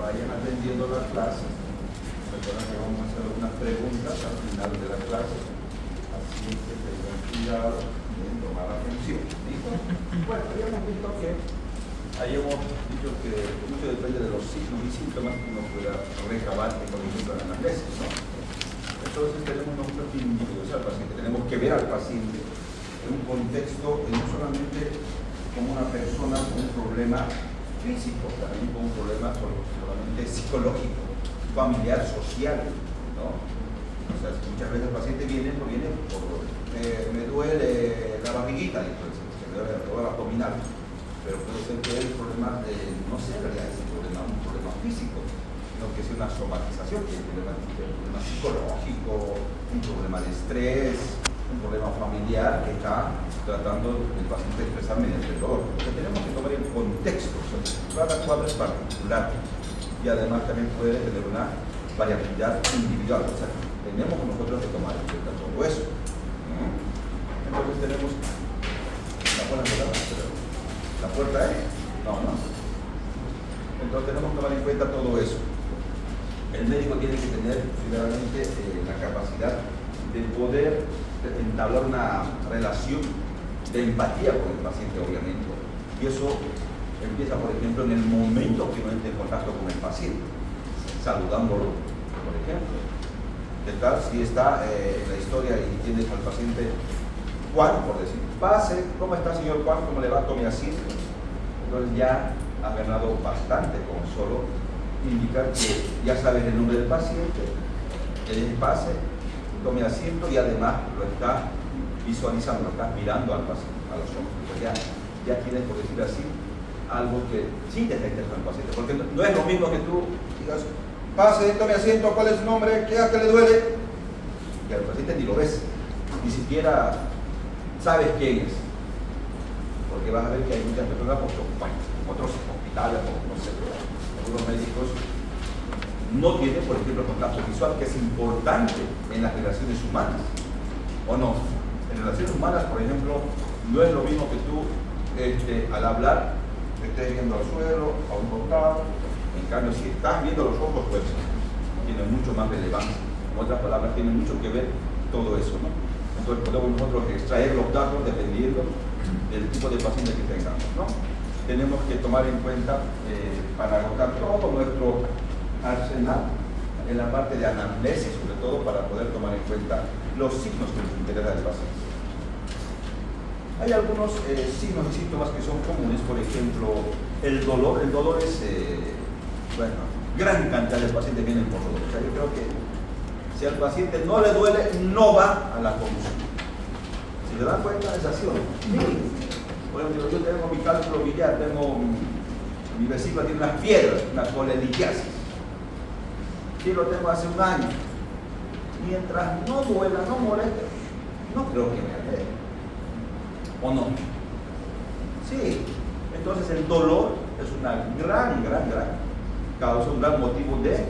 vayan atendiendo las clases. Recuerden que vamos a hacer algunas preguntas al final de la clase, así que tengan cuidado en tomar atención. ¿Listo? Bueno, habíamos visto que ahí hemos dicho que mucho depende de los signos y síntomas que uno pueda recabar en el ejemplo de la anamnesis, ¿no? Entonces tenemos un perfil individual al paciente, tenemos que ver al paciente en un contexto no solamente como una persona con un problema físico, también con un problema solamente psicológico, familiar, social, ¿no? O sea, muchas veces el paciente viene por me duele la barriguita, se me duele el abdominal, pero puede ser que el problema no sea en realidad ese problema, un problema físico, sino que sea una somatización, que es un problema psicológico, un problema de estrés, un problema familiar que está tratando el paciente de expresar mediante el dolor. Porque tenemos que tomar el contexto, o sea, cada cuadro es particular y además también puede tener una variabilidad individual, o sea, tenemos nosotros que tomar en cuenta todo eso. Entonces tenemos la puerta es, no. Entonces tenemos que tomar en cuenta todo eso. El médico tiene que tener realmente la capacidad de poder entablar una relación de empatía con el paciente, obviamente. Y eso empieza, por ejemplo, en el momento que uno entre en contacto con el paciente, saludándolo, por ejemplo. ¿Qué tal si está en la historia y tienes al paciente Juan, por decir, pase, ¿cómo está señor Juan? ¿Cómo le va? Tome asiento. Entonces ya has ganado bastante con solo indicar que ya sabes el nombre del paciente, que le pase, tome asiento y además lo está visualizando, lo estás mirando al paciente, a los ojos. Entonces ya tienes, por decir así, algo que sí te está interesando al paciente, porque no es lo mismo que tú digas, pase, tome asiento, ¿cuál es su nombre? ¿Qué hace que le duele? Y al paciente ni lo ves, ni siquiera sabes quién es, porque vas a ver que hay muchas personas que en otros hospitales, no sé, algunos médicos no tienen, por ejemplo, contacto visual, que es importante en las relaciones humanas, ¿o no? En relaciones humanas, por ejemplo, no es lo mismo que tú, al hablar, estés viendo al suelo, a un costado. En cambio, si estás viendo los ojos, pues tiene mucho más relevancia. En otras palabras, tiene mucho que ver todo eso, ¿no? Entonces podemos nosotros extraer los datos dependiendo del tipo de paciente que tengamos, ¿no? Tenemos que tomar en cuenta, para agotar todo nuestro arsenal en la parte de anamnesis, sobre todo para poder tomar en cuenta los signos que nos interesan del paciente. Hay algunos signos y síntomas que son comunes, por ejemplo, el dolor. El dolor es, gran cantidad de pacientes vienen por dolor. O sea, yo creo que si al paciente no le duele, no va a la consulta. Si se dan cuenta, es así o no. Por ejemplo, yo tengo mi cálculo biliar, mi vesícula tiene unas piedras, una colelitiasis. Sí, lo tengo hace un año. Mientras no duela, no moleste, no creo que me altere. ¿O no? Sí. Entonces el dolor es una gran causa, un gran motivo de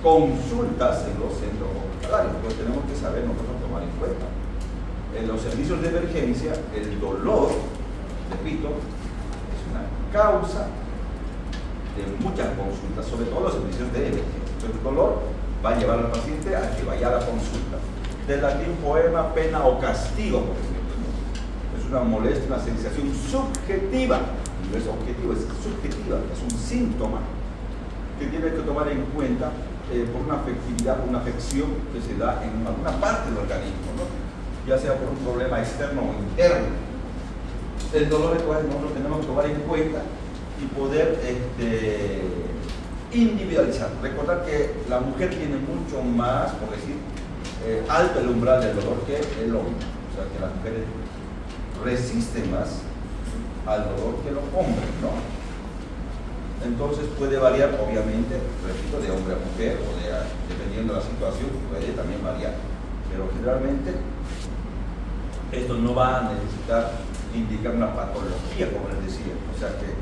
consultas en los centros hospitalarios. Pues tenemos que saber nosotros tomar en cuenta. En los servicios de emergencia, el dolor, repito, es una causa de muchas consultas, sobre todo los servicios de emergencia. El dolor va a llevar al paciente a que vaya a la consulta. Del latín poema, pena o castigo, por ejemplo. Es una molestia, una sensación subjetiva, no es objetivo, es subjetiva, es un síntoma que tiene que tomar en cuenta por una afectividad, una afección que se da en alguna parte del organismo, ¿no? Ya sea por un problema externo o interno. El dolor es cual nosotros tenemos que tomar en cuenta y poder individualizar. Recordar que la mujer tiene mucho más, por decir, alto el umbral del dolor que el hombre. O sea, que las mujeres resisten más al dolor que los hombres, ¿no? Entonces puede variar, obviamente, repito, de hombre a mujer, o dependiendo de la situación, puede también variar. Pero generalmente esto no va a necesitar indicar una patología, como les decía. O sea que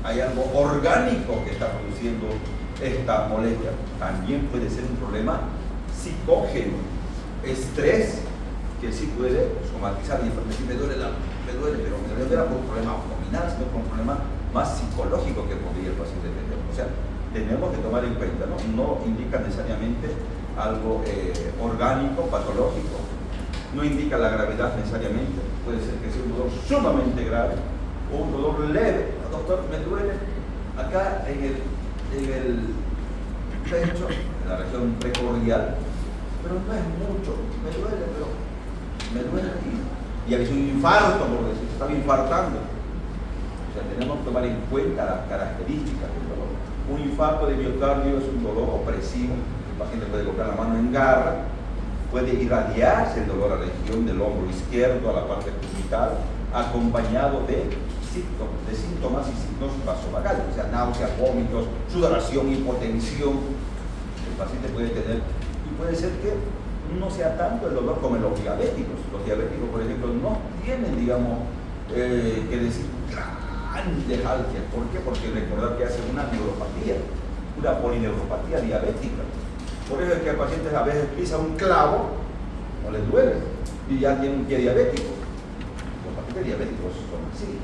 hay algo orgánico que está produciendo esta molestia. También puede ser un problema psicógeno, estrés, que sí puede somatizar y decir, me duele, pero me duele por un problema abdominal, sino por un problema más psicológico que podría el paciente tener. O sea, tenemos que tomar en cuenta, ¿no? No indica necesariamente algo orgánico, patológico, no indica la gravedad necesariamente, puede ser que sea un dolor sumamente grave o un dolor leve. Doctor, me duele acá en el pecho, en la región precordial, pero no es mucho, me duele, pero me duele y a veces un infarto, por decir, se estaba infartando. O sea, tenemos que tomar en cuenta las características del dolor. Un infarto de miocardio es un dolor opresivo, el paciente puede colocar la mano en garra, puede irradiarse el dolor a la región del hombro izquierdo, a la parte cubital, acompañado de síntomas y signos vasovagales, o sea, náuseas, vómitos, sudoración, hipotensión. El paciente puede tener, y puede ser que no sea tanto el dolor como en los diabéticos. Los diabéticos, por ejemplo, no tienen, digamos, que decir grandes algias. ¿Por qué? Porque recordar que hacen una neuropatía, una polineuropatía diabética. Por eso es que a pacientes a veces pisa un clavo, no les duele, y ya tienen un pie diabético. Los pacientes diabéticos son así.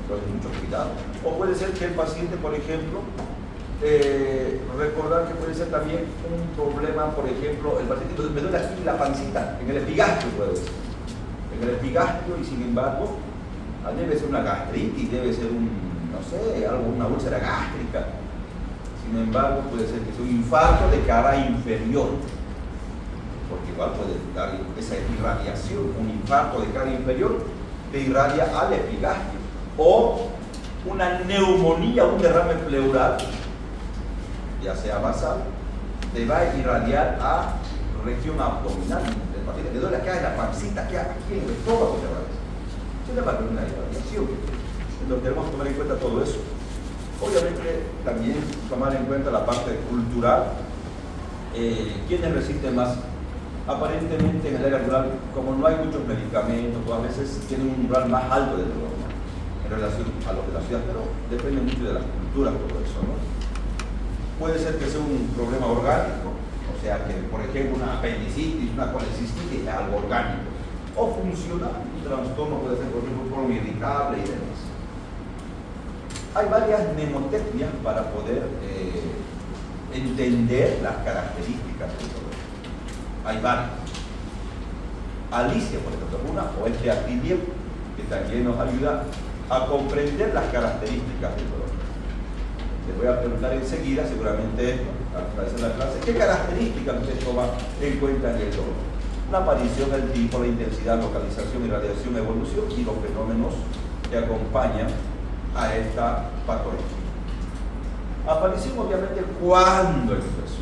Entonces, mucho cuidado. O puede ser que el paciente, por ejemplo, recordar que puede ser también un problema, por ejemplo, el paciente me duele aquí la pancita, en el epigastrio puede ser. En el epigastrio, y sin embargo, debe ser una gastritis, debe ser no sé, una úlcera gástrica. Sin embargo, puede ser que sea un infarto de cara inferior, porque igual puede dar esa irradiación. Un infarto de cara inferior te irradia al epigastrio. O una neumonía, un derrame pleural, ya sea basal, te va a irradiar a región abdominal del paciente. Te duele acá en la pancita, aquí en el estómago, te va a decir. Se le va a dar una irradiación. Entonces tenemos que tomar en cuenta todo eso. Obviamente también tomar en cuenta la parte cultural. ¿Quiénes resisten más? Aparentemente en el área rural, como no hay muchos medicamentos, a veces tienen un umbral más alto de dolor, ¿no? En relación a los de la ciudad, pero depende mucho de las culturas todo eso, ¿no? Puede ser que sea un problema orgánico, o sea que, por ejemplo, una apendicitis, una colecistitis es algo orgánico, o funcional, un trastorno puede ser, por ejemplo, un colon irritable y demás. Hay varias mnemotecnias para poder entender las características del dolor. Hay varias. Alicia, por ejemplo, una, o este Activiem, que también nos ayuda a comprender las características del dolor. Les voy a preguntar enseguida, seguramente al finalizar la clase, ¿qué características usted toma en cuenta en el dolor? La aparición, el tipo, la intensidad, localización, irradiación, evolución y los fenómenos que acompañan a esta patología. Aparición, obviamente, ¿cuándo empezó?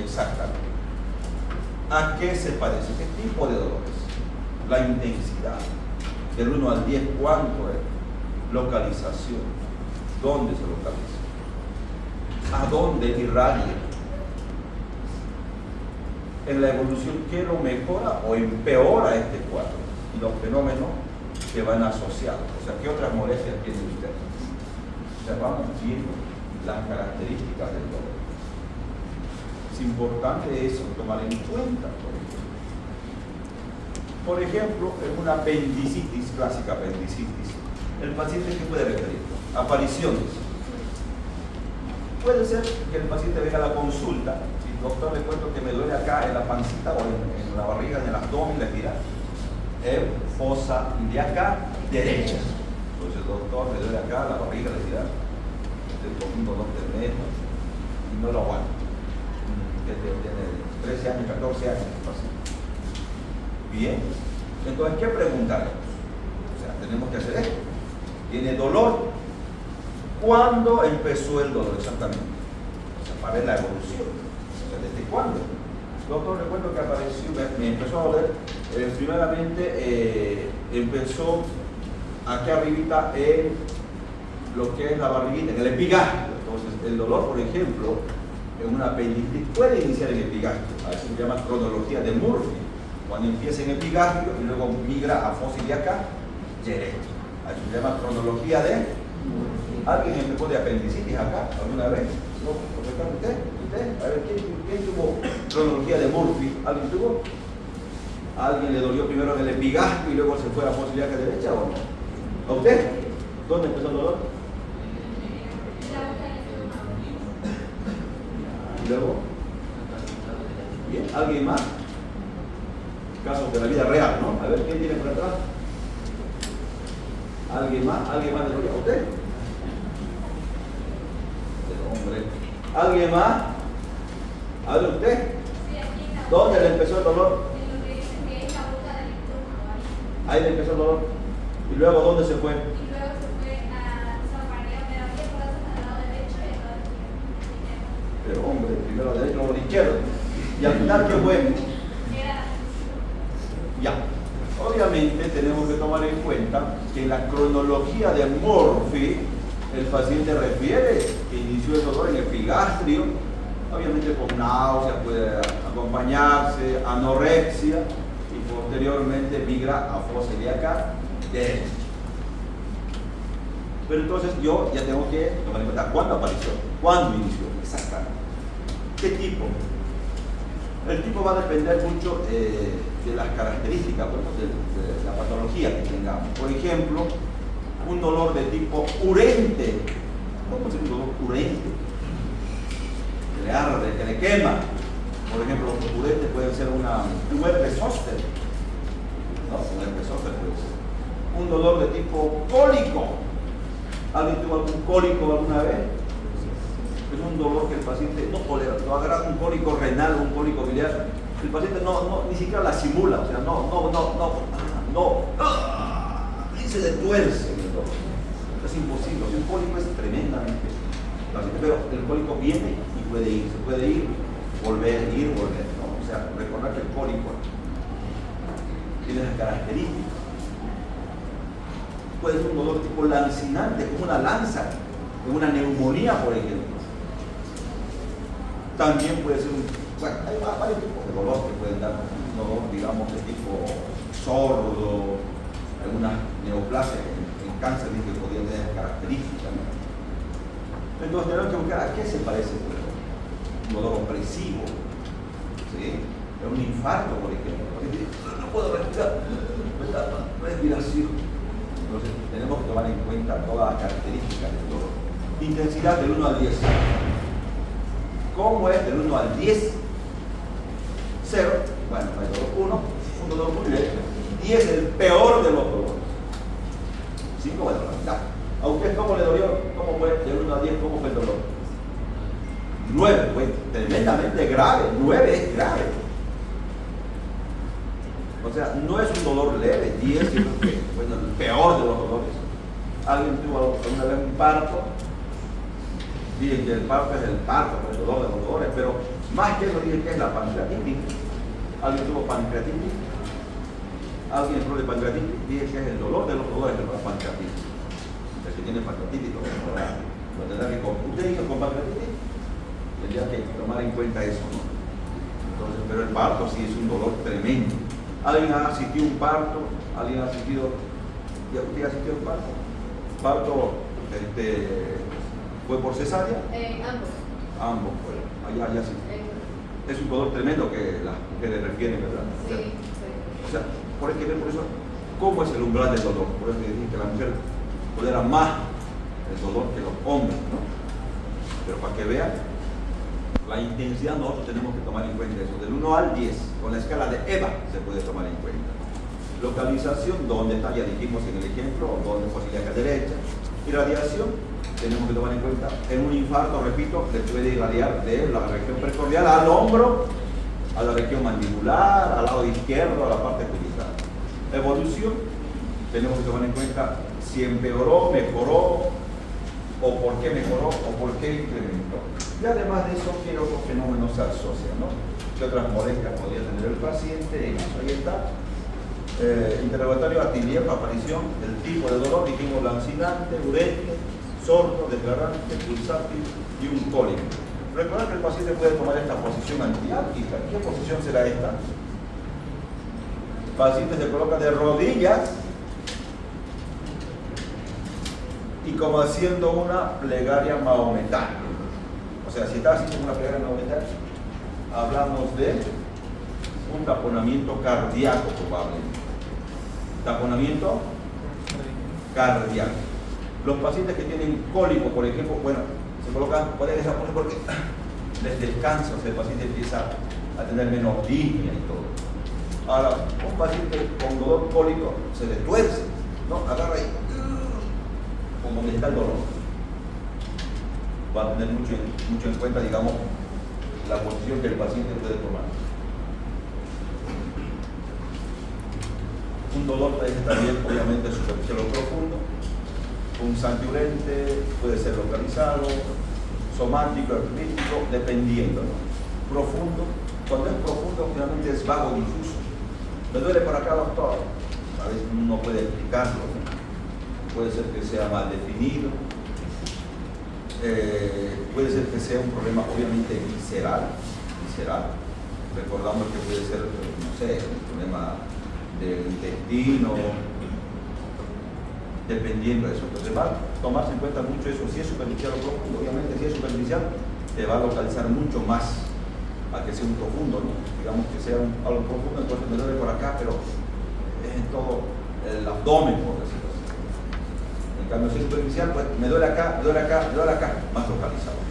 Exactamente. ¿A qué se parece? ¿Qué tipo de dolores? La intensidad. Del 1 al 10, ¿cuánto es? Localización. ¿Dónde se localiza? ¿A dónde irradia? En la evolución, ¿qué lo mejora o empeora este cuadro? Y los fenómenos que van asociados. O sea, ¿qué otras molestias tiene usted? O sea, vamos viendo las características del dolor. Es importante eso, tomar en cuenta, por ejemplo, en una apendicitis, clásica apendicitis, el paciente ¿qué puede referir? Apariciones. Puede ser que el paciente venga a la consulta, si doctor le cuento que me duele acá en la pancita o en la barriga, en el abdomen, le dirá, fosa ilíaca derecha. Entonces, doctor, me duele acá, la barriga, le dirá, estoy con un dolor tremendo y no lo aguanto. Desde 13 años, 14 años, bien, entonces, ¿qué preguntar? O sea, tenemos que hacer esto. ¿Tiene dolor? ¿Cuándo empezó el dolor exactamente? O sea, para ver la evolución. O sea, ¿desde cuándo? Doctor, recuerdo que apareció, me empezó a doler, primeramente empezó aquí arribita en lo que es la barriguita, en el epigastrio. Entonces, el dolor, por ejemplo, en una apendicitis puede iniciar en epigastrio. A eso se llama cronología de Murphy. Cuando empieza en epigastrio y luego migra a fosa ilíaca derecha. A eso se llama cronología de Murphy. ¿Alguien empezó de apendicitis acá alguna vez? ¿No? ¿Usted? A ver, ¿quién tuvo cronología de Murphy? ¿Alguien tuvo? ¿A alguien le dolió primero en el epigastrio y luego se fue a fosa ilíaca derecha o no? ¿A usted? ¿Dónde empezó el dolor? Y luego, bien, ¿alguien más? Casos de la vida real, ¿no? A ver, ¿quién tiene por atrás? ¿Alguien más? ¿Alguien más de lo que usted? Hombre. ¿Alguien más? ¿Hable usted? ¿Dónde le empezó el dolor? Ahí le empezó el dolor. ¿Y luego dónde se fue? Y luego se fue a San María, me da 10 brazos al lado derecho y al lado izquierdo. Pero hombre, primero al derecho, luego al izquierdo. ¿Y al final qué fue? Ya. Obviamente tenemos que tomar en cuenta que en la cronología de Murphy, el paciente refiere que inició el dolor en el epigastrio, obviamente con náusea, puede acompañarse, anorexia, y posteriormente migra a fosa ilíaca derecha. Pero entonces yo ya tengo que tomar en cuenta cuándo apareció, cuándo inició, exactamente, qué tipo. El tipo va a depender mucho de las características, bueno, de la patología que tengamos. Por ejemplo, un dolor de tipo urente. ¿Cómo es un dolor urente? Que le arde, que le quema. Por ejemplo, los urentes pueden ser un herpes zóster. No, un herpes zóster puede ser. Un dolor de tipo cólico. ¿Alguien tuvo algún cólico alguna vez? Es un dolor que el paciente no tolera. Lo agarra un cólico renal, un cólico biliar. El paciente ni siquiera la simula, o sea, y se le tuerce el dolor. Es imposible, o sea, un cólico es tremendamente paciente, pero el cólico viene y puede ir, se puede ir, volver, ¿no? O sea, recordar que el cólico tiene las características. Puede ser un dolor tipo lancinante, como una lanza, como una neumonía, por ejemplo. También puede ser hay varios tipos de dolor que pueden dar un dolor, digamos, de tipo sordo, algunas neoplasias en cáncer que podrían tener características, ¿no? Entonces tenemos que buscar a qué se parece el dolor. Un dolor opresivo, ¿sí? Un infarto, por ejemplo. No puedo respirar, respiración. Entonces tenemos que tomar en cuenta todas las características del dolor. Intensidad del 1 al 10. ¿Cómo es del 1 al 10? 0, bueno, hay dolor 1, un dolor muy leve. 10 es el peor de los dolores. 5, bueno, la mitad. ¿A usted cómo le dolió? ¿Cómo fue del 1 a 10? ¿Cómo fue el dolor? 9, fue tremendamente grave. 9 es grave. O sea, no es un dolor leve. 10 es el peor de los dolores. ¿Alguien tuvo alguna vez un parto? Dicen que el parto es el parto, el dolor de los dolores, pero más que eso dicen que es la pancreatitis. ¿Alguien tuvo pancreatitis? ¿Alguien entró de pancreatitis? Dicen que es el dolor de los dolores de la pancreatitis. El que tiene pancreatitis lo tendrá que con. ¿Usted hizo con pancreatitis? Tendría que tomar en cuenta eso, ¿no? Entonces, pero el parto sí es un dolor tremendo. ¿Alguien ha asistido a un parto? ¿Alguien ha asistido? ¿Usted ha asistido a un parto? ¿Parto fue por cesárea? Ambos fueron. Allá sí. Es un dolor tremendo que las mujeres refieren, ¿verdad? Sí. O sea, por eso, ¿cómo es el umbral del dolor? Por eso dicen que la mujer tolera más el dolor que los hombres, ¿no? Pero para que vean la intensidad, nosotros tenemos que tomar en cuenta eso. Del 1 al 10, con la escala de EVA se puede tomar en cuenta. Localización, ¿dónde está? Ya dijimos en el ejemplo, ¿dónde fue la derecha? Irradiación, tenemos que tomar en cuenta, en un infarto, repito, se puede irradiar de la región precordial al hombro, a la región mandibular, al lado izquierdo, a la parte cubital. Evolución, tenemos que tomar en cuenta si empeoró, mejoró, o por qué mejoró, o por qué incrementó. Y además de eso, qué otros fenómenos se asocian, ¿no? ¿Qué otras molestias podría tener el paciente? Ahí está. Interrogatorio atípico, aparición, el tipo de dolor, dijimos lancinante, urente, sordo, declarante, pulsátil y un cólico. Recuerda que el paciente puede tomar esta posición antiárquica. ¿Qué posición será esta? El paciente se coloca de rodillas y como haciendo una plegaria maometana. O sea, si está haciendo una plegaria maometana, hablamos de un taponamiento cardíaco probablemente. Taponamiento cardíaco. Los pacientes que tienen cólico, por ejemplo, bueno, se colocan, pueden dejar poner porque les descansa, o sea, el paciente empieza a tener menos disnea y todo. Ahora, un paciente con dolor cólico se le tuerce, ¿no? Agarra ahí, como donde está el dolor. Va a tener mucho en cuenta, digamos, la posición que el paciente puede tomar. Un dolor puede ser también, obviamente, superficial o profundo. Un santiurente puede ser localizado, somático, artrítico, dependiendo, ¿no? Profundo, cuando es profundo, finalmente es vago, difuso. Me duele por acá, doctor. A veces uno no puede explicarlo, ¿no? Puede ser que sea mal definido, puede ser que sea un problema obviamente visceral. Recordamos que puede ser, no sé, un problema del intestino, dependiendo de eso. Entonces va a tomarse en cuenta mucho eso. Si es superficial o profundo, obviamente si es superficial te va a localizar mucho más a que sea un profundo, ¿no? Digamos que sea algo profundo, entonces me duele por acá, pero es en todo el abdomen, por decirlo así. En cambio, si es superficial, pues me duele acá, más localizado.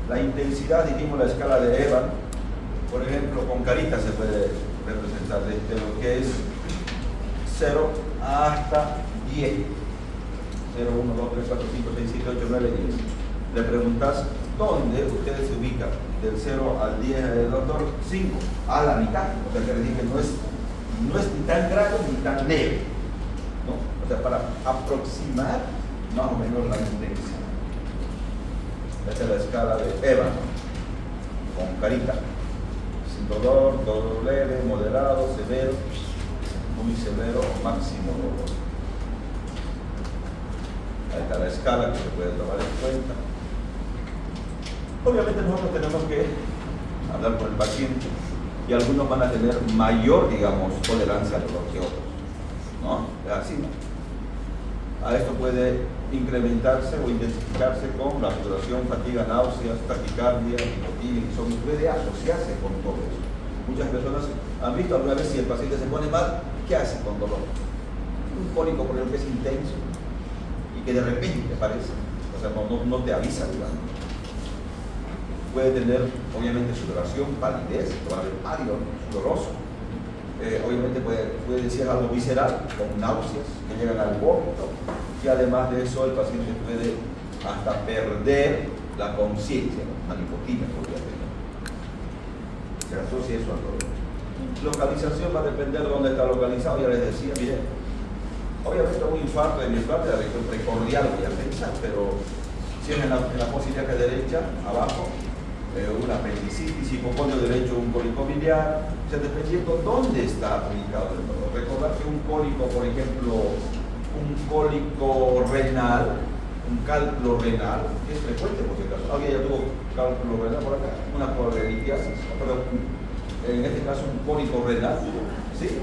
La intensidad, dijimos la escala de Evan, por ejemplo, con carita se puede representar desde lo que es 0 hasta 10. 0, 1, 2, 3, 4, 5, 6, 7, 8, 9, 10. Le preguntas dónde ustedes se ubican, del 0 al 10, doctor, 5, a la mitad. O sea, quiere decir que no es ni tan grave ni tan leve, ¿no? O sea, para aproximar más o menos la intensidad. Esta es la escala de Evan, con carita. Sin dolor, dolor leve, moderado, severo, muy severo, máximo dolor. Ahí está la escala que se puede tomar en cuenta. Obviamente nosotros tenemos que hablar con el paciente y algunos van a tener mayor, digamos, tolerancia al dolor que otros, ¿no? Es así, ¿no? A esto puede incrementarse o intensificarse con la sudoración, fatiga, náuseas, taquicardia, hipotimia, insomnio, puede asociarse con todo eso. Muchas personas han visto alguna vez si el paciente se pone mal, ¿qué hace con dolor? Un cólico, por ejemplo, que es intenso y que de repente aparece, o sea, no te avisa, digamos. Puede tener, obviamente, sudoración, palidez, va a ver pálido, sudoroso. Obviamente puede decir algo visceral, con náuseas que llegan al vómito, y además de eso el paciente puede hasta perder la conciencia, ¿no? Una hipotimia podría tener. Se asocia eso al dolor. Localización va a depender de dónde está localizado. Ya les decía, miren, obviamente un infarto de miocardio de la región precordial voy a pensar, pero si es en la fosa ilíaca derecha, abajo, una apendicitis, hipocondrio derecho, un cólico biliar, o sea, dependiendo dónde está ubicado el dolor. Recordar que un cólico, por ejemplo, un cólico renal, un cálculo renal, es frecuente por si acaso. Alguien ya tuvo cálculo renal por acá, una polilitiasis, pero en este caso un cólico renal, ¿sí?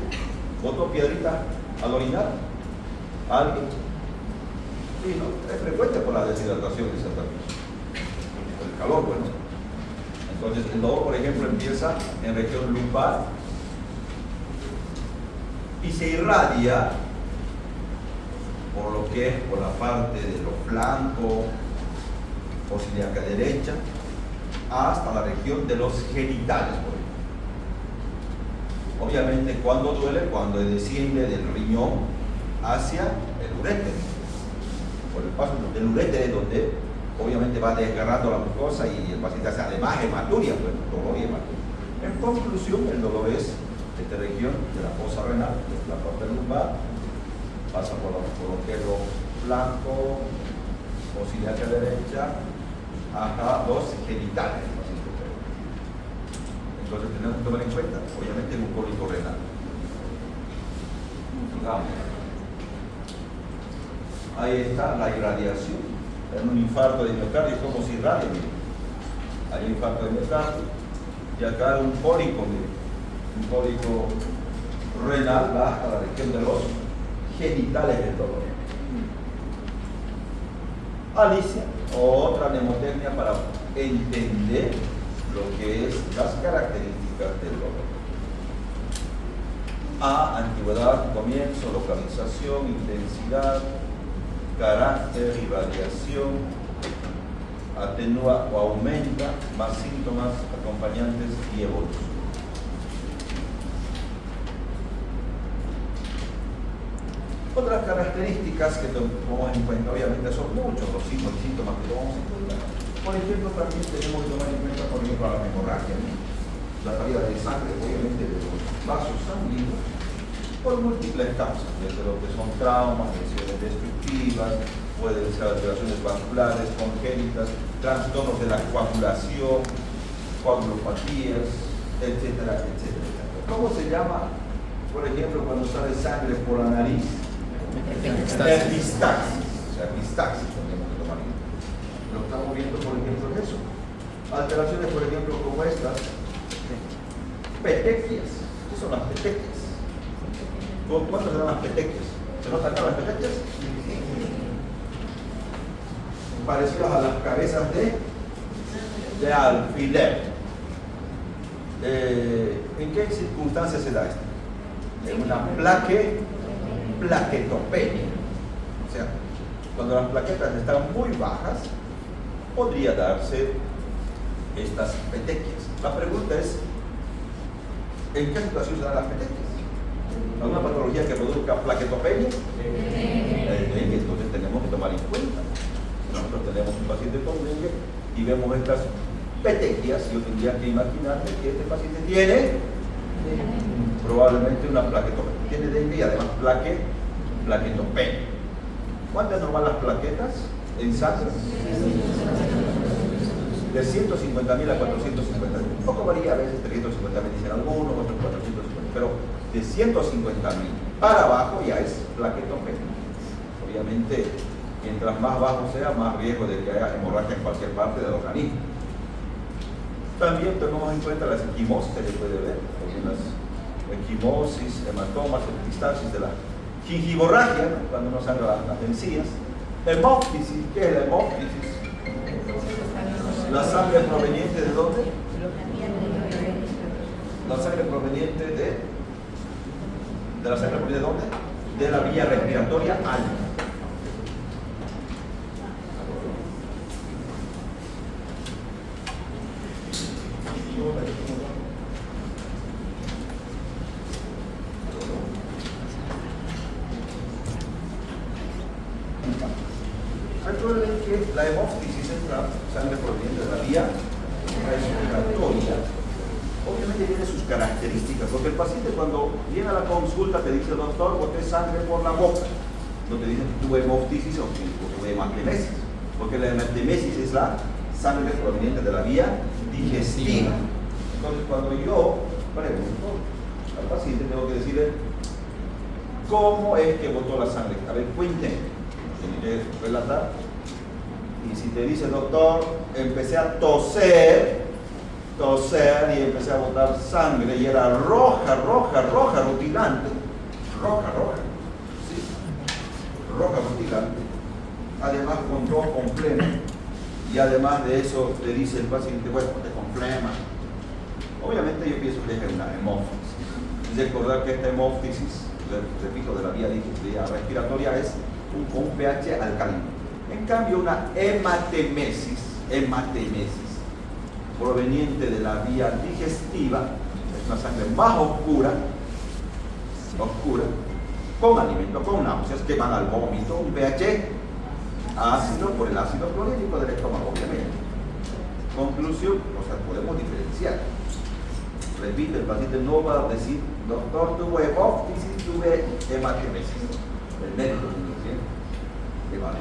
Botó piedrita al orinar, alguien. Sí, ¿no? Es frecuente por la deshidratación de esa el calor, bueno. Entonces el dolor, por ejemplo, empieza en región lumbar y se irradia por lo que es por la parte de los flancos, fosa ilíaca derecha, hasta la región de los genitales, por ejemplo. Obviamente, cuando duele, cuando desciende del riñón hacia el uréter. Por el paso del uréter es donde obviamente va desgarrando la mucosa y el paciente hace además hematuria, pues dolor y hematuria. En conclusión, el dolor es esta región de la fosa renal, que es la parte lumbar, pasa por lo que es los flancos, fosa ilíaca derecha, hasta los genitales del paciente. Entonces tenemos que tomar en cuenta, obviamente, un cólico renal. Digamos, ahí está la irradiación. En un infarto de miocardio es como si irradia, miren. Hay un infarto de miocardio y acá un cólico, miren. Un cólico renal va hasta la región de los genitales del dolor. Alicia, otra mnemotecnia para entender lo que es las características del dolor. A, antigüedad, comienzo, localización, intensidad, carácter, irradiación, atenúa o aumenta más síntomas acompañantes y evolución. Otras características que tomamos en cuenta, obviamente son muchos los signos y síntomas que tomamos en cuenta. Por ejemplo, también tenemos que tomar en cuenta, por ejemplo, la hemorragia, ¿no? La salida de sangre, obviamente, de los vasos sanguíneos, por múltiples causas, desde lo que son traumas, lesiones destructivas, pueden ser alteraciones vasculares, congénitas, trastornos de la coagulación, coagulopatías, etcétera, etcétera, etcétera. ¿Cómo se llama, por ejemplo, cuando sale sangre por la nariz? Epistaxis. O sea, epistaxis tenemos que tomar. Lo estamos viendo, por ejemplo, en eso. Alteraciones, por ejemplo, como estas. Petequias. ¿Qué son las petequias? ¿Cuántas serán las petequias? ¿Se notan acá las petequias? Parecidas a las cabezas de alfiler. ¿En qué circunstancias se da esto? En una plaquetopenia. O sea, cuando las plaquetas están muy bajas, podría darse estas petequias. La pregunta es, ¿en qué situación se dan las petequias? ¿Alguna patología que produzca plaquetopenia? Entonces tenemos que tomar en cuenta. Nosotros tenemos un paciente con dengue y vemos estas petequias, yo tendría que imaginarme que este paciente tiene probablemente una plaquetopenia. Tiene dengue y además plaquetopenia. ¿Cuántas normal las plaquetas en sangre? De 150.000 a 450.000. Un poco varía, a veces 350.000 dicen algunos, otros 450.000, pero de 150.000 para abajo ya es plaquetopenia. Obviamente, mientras más bajo sea, más riesgo de que haya hemorragia en cualquier parte del organismo. También tenemos en cuenta las equimosis, que se puede ver, las equimosis, hematomas, epistaxis de la gingivorragia, ¿no? Cuando uno sangra las encías. Hemóptisis, ¿qué es la hemóptisis? La sangre proveniente de dónde? La sangre proveniente de la sangre proveniente de dónde? De la vía respiratoria alta. Recuerden que la hemóptisis es la sangre proveniente de la vía respiratoria. Obviamente tiene sus características, porque el paciente cuando viene a la consulta te dice, doctor, boté sangre por la boca. No te dicen que tuve hemóptisis o que tuve hematemesis, porque la hematemesis es la sangre proveniente de la vía digestiva. Entonces, cuando yo pregunto al paciente, tengo que decirle, ¿cómo es que botó la sangre? A ver, cuénteme. Tiene que relatar. Y si te dice, doctor, empecé a toser y empecé a botar sangre y era roja, rutilante, sí, roja, rutilante, además con tos con flema, y además de eso te dice el paciente, bueno, te con flema. Obviamente yo pienso que es una hemóptisis. Recordar que esta hemóptisis, repito, de la vía respiratoria es un pH alcalino. En cambio, una hematemesis proveniente de la vía digestiva es una sangre más oscura, con alimento, con náuseas que van al vómito, un pH ácido por el ácido clorhídrico del estómago, obviamente. Conclusión, o sea, podemos diferenciar. Repito, el paciente no va a decir, doctor, tuve hemóptisis, tuve hematemesis. El médico tiene que vale.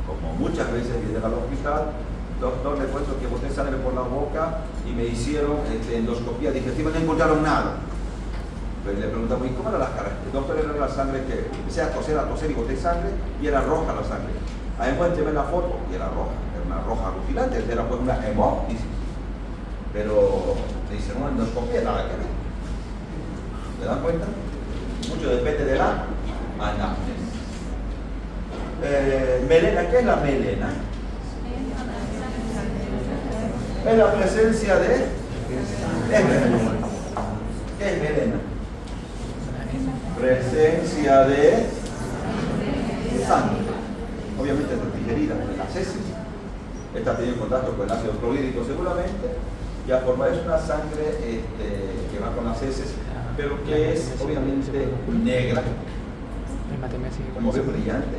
Como muchas veces vienen al hospital, doctor, le cuento que boté sangre por la boca y me hicieron endoscopía digestiva, no encontraron nada. Pero le preguntamos, ¿y cómo eran las características? Doctor, era la sangre que empecé a toser y boté sangre y era roja la sangre. Ahí muéstrame la foto y era roja, era una roja rutilante, era pues una hemóptisis. Pero le hicieron una endoscopía, nada que ver. ¿Se dan cuenta? Mucho depende de la anamnesis. Melena, ¿qué es la melena? Es la presencia de melena. ¿Qué es melena? Presencia de sangre. Obviamente es digerida en las heces. está teniendo contacto con el ácido clorhídrico seguramente, y a formar es una sangre que va con las heces, pero que es obviamente negra, como ve brillante,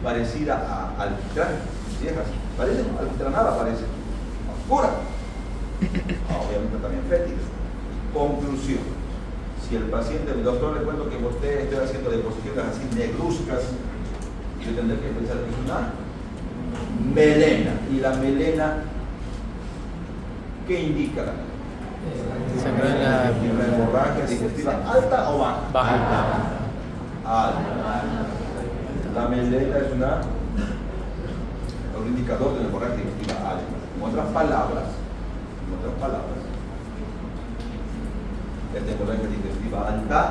parecida a alquitrán, viejas, parece alquitranada, parece oscura, obviamente también fétida. Conclusión: si el paciente, el doctor le cuento que usted esté haciendo deposiciones así negruzcas, yo tendré que pensar que es una melena. ¿Y la melena qué indica? ¿Una hemorragia digestiva alta o baja? Baja. Alta. La melena es un indicador de una hemorragia digestiva alta. En otras palabras, esta hemorragia digestiva alta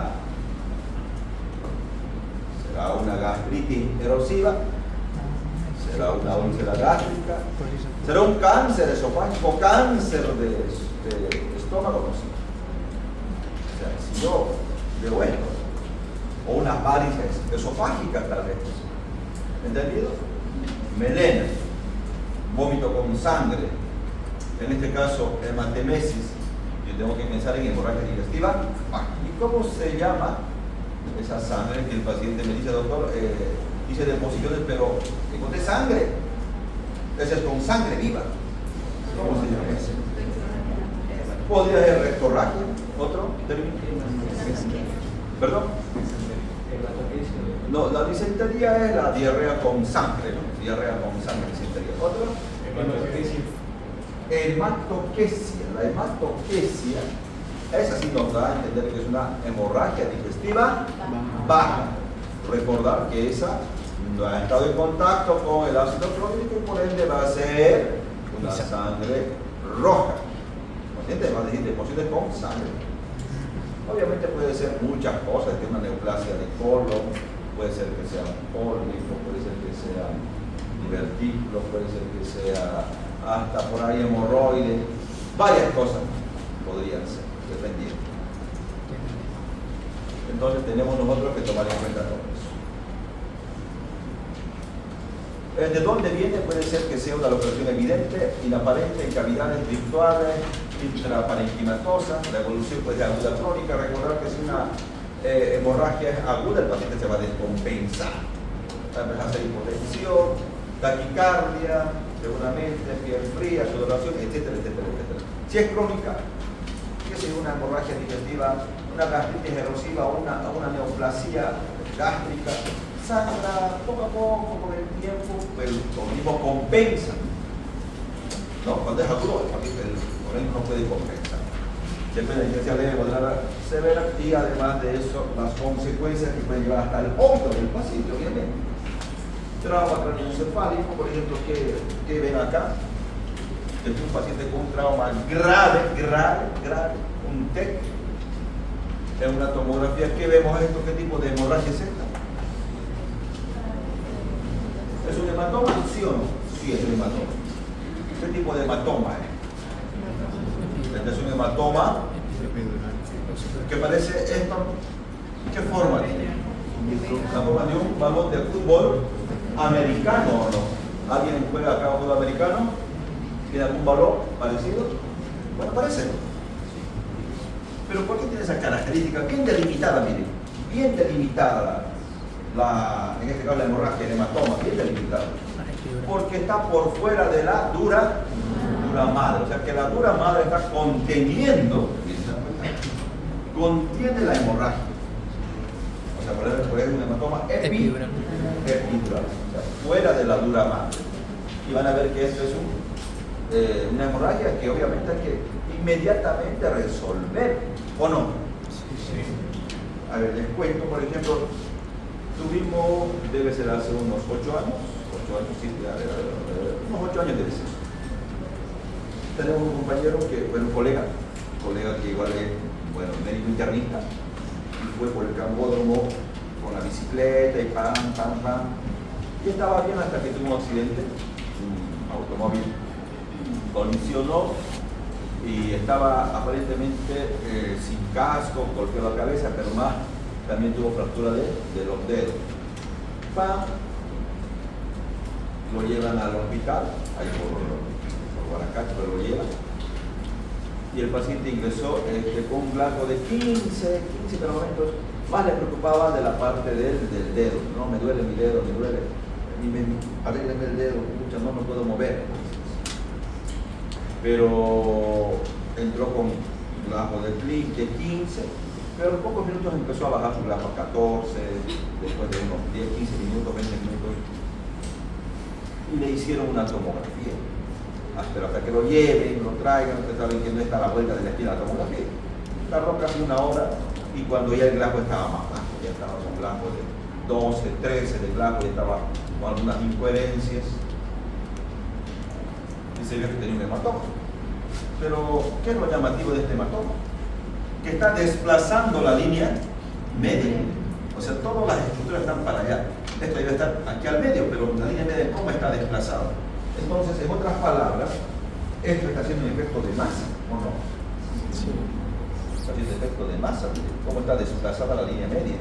será una gastritis erosiva, será una úlcera gástrica, será un cáncer esofágico, cáncer de estómago, no sé. O sea, si yo veo esto, o una varices esofágica tal vez, ¿entendido? Melena, vómito con sangre, en este caso hematemesis, yo tengo que pensar en hemorragia digestiva. ¿Y cómo se llama esa sangre que el paciente me dice, doctor, hice deposiciones pero encontré sangre? Esa es con sangre viva. ¿Cómo se llama eso? Podría ser rectorragia, otro término. ¿Perdón? No, la disentería es la diarrea con sangre, ¿no? Diarrea con sangre, disentería. ¿Otro? Hematoquesia. La hematoquesia, esa sí nos da a entender que es una hemorragia digestiva baja. Recordar que esa no ha estado en contacto con el ácido clorhídrico y por ende va a ser una sangre roja. ¿Entiendes? Va a decir deposiciones con sangre. Obviamente puede ser muchas cosas, que una neoplasia de colon, puede ser que sea un pólvico, puede ser que sea divertículo, puede ser que sea hasta por ahí hemorroides, varias cosas podrían ser, dependiendo. Entonces tenemos nosotros que tomar en cuenta todo eso. ¿De dónde viene? Puede ser que sea una localización evidente, inaparente, en cavidades virtuales, intraparenquimatosas. La evolución puede ser aguda crónica. Recordar que si una hemorragia es aguda, el paciente se va a descompensar. Va a empezar a hacer hipotensión, taquicardia, seguramente, piel fría, sudoración, etcétera, etcétera, etcétera. Si es crónica, que sea una hemorragia digestiva, una gastritis erosiva o una neoplasia gástrica, sangra poco a poco con el tiempo, pero el organismo compensa. ¿No? Cuando es agudo, el organismo no puede compensar. Depende de que sea leve, moderada, severa, y además de eso, las consecuencias que pueden llevar hasta el óbito del paciente, obviamente. Trauma craneoencefálico, por ejemplo, que ven acá, es un paciente con un trauma grave, un TEC. En una tomografía, ¿qué vemos esto? ¿Qué tipo de hemorragia es esta? ¿Es un hematoma? ¿Sí o no? Sí, es un hematoma. ¿Qué tipo de hematoma es? Este es un hematoma que parece esto. ¿Qué forma tiene? La forma de un balón de fútbol americano, ¿o no? ¿Alguien juega acá fútbol americano? ¿Tiene algún balón parecido? Bueno, parece. Pero ¿por qué tiene esa característica bien delimitada, miren? Bien delimitada en este caso la hemorragia, el hematoma, bien delimitada. Porque está por fuera de la dura madre. O sea que la dura madre está conteniendo, contiene la hemorragia. O sea, por ejemplo, un hematoma epidural. O sea, fuera de la dura madre. Y van a ver que esto es una hemorragia que obviamente hay que inmediatamente resolver, ¿o no? Sí. A ver, les cuento, por ejemplo, tuvimos, debe ser hace unos 8 años, sí, unos 8 años debe ser. Tenemos un compañero que, bueno, un colega que igual es, bueno, médico internista, y fue por el Cambódromo con la bicicleta y pam, y estaba bien hasta que tuvo un accidente, un automóvil colisionó y estaba aparentemente sin casco, golpeó la cabeza, pero más también tuvo fractura de los dedos. ¡Pam! lo llevan al hospital, ahí por Guanacaste, pero lo llevan. Y el paciente ingresó con un glaco de 15 kilómetros. Más le preocupaba de la parte del dedo. No, me duele mi dedo, me duele. Arrégleme el dedo, mucho, no me puedo mover. Pero entró con glaco de 15, pero en pocos minutos empezó a bajar su glaco a 14, después de unos 10, 15 minutos, 20 minutos. Y le hicieron una tomografía. Hasta que lo lleven, lo traigan, ustedes saben que no está a la vuelta de la esquina la tomografía. Tardó casi una hora y cuando ya el glaco estaba más bajo, ya estaba con glaco de 12, 13 de glaco, ya estaba con algunas incoherencias. Y se vio que tenía un hematoma. Pero, ¿qué es lo llamativo de este hematoma? Que está desplazando la línea media. O sea, todas las estructuras están para allá. Esto debe estar aquí al medio, pero la línea media, ¿cómo está desplazada? Entonces, en otras palabras, esto está haciendo un efecto de masa, ¿o no? Sí. Está haciendo efecto de masa, ¿cómo está desplazada la línea media?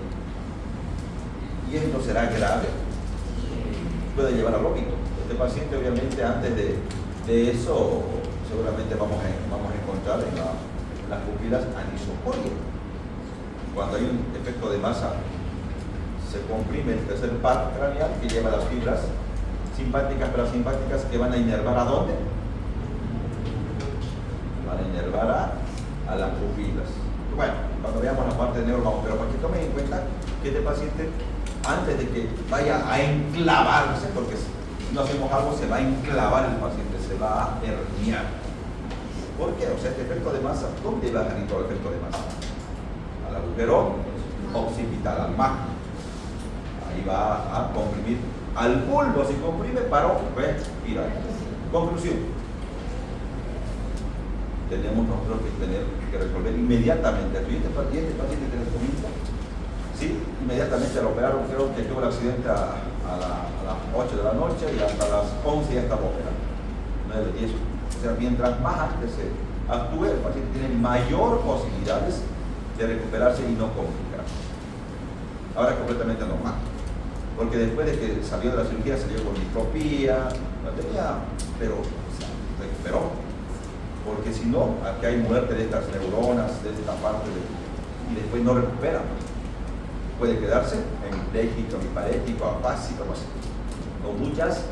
Y esto será grave. Puede llevar al óbito. Este paciente, obviamente, antes de eso, seguramente vamos a encontrar en las pupilas anisocoria. Cuando hay un efecto de masa, se comprime el tercer par craneal que lleva las fibras simpáticas, parasimpáticas, que van a inervar ¿a dónde? Van a inervar a las pupilas. Bueno, cuando veamos la parte de neuro vamos, pero para que tomen en cuenta que este paciente, antes de que vaya a enclavarse, porque si no hacemos algo se va a enclavar el paciente, se va a herniar. ¿Por qué? O sea, este efecto de masa, ¿dónde va a salir todo el efecto de masa? Al agujero occipital, al magno. Ahí va a comprimir al bulbo, si comprime para respirar. Conclusión. Tenemos nosotros que resolver inmediatamente. Y este paciente que les comenta, sí, inmediatamente lo operaron, creo que tuvo el accidente a las 8 de la noche y hasta las 11 ya estaba operado. 9, 10. O sea, mientras más antes se actúe, el paciente tiene mayor posibilidades de recuperarse y no complicarse. Ahora es completamente normal. Porque después de que salió de la cirugía, salió con distrofia, no tenía, pero se recuperó. Porque si no, aquí hay muerte de estas neuronas, de esta parte, y después no recupera. Puede quedarse hemipléjico, hemiparético, apásico, con muchas.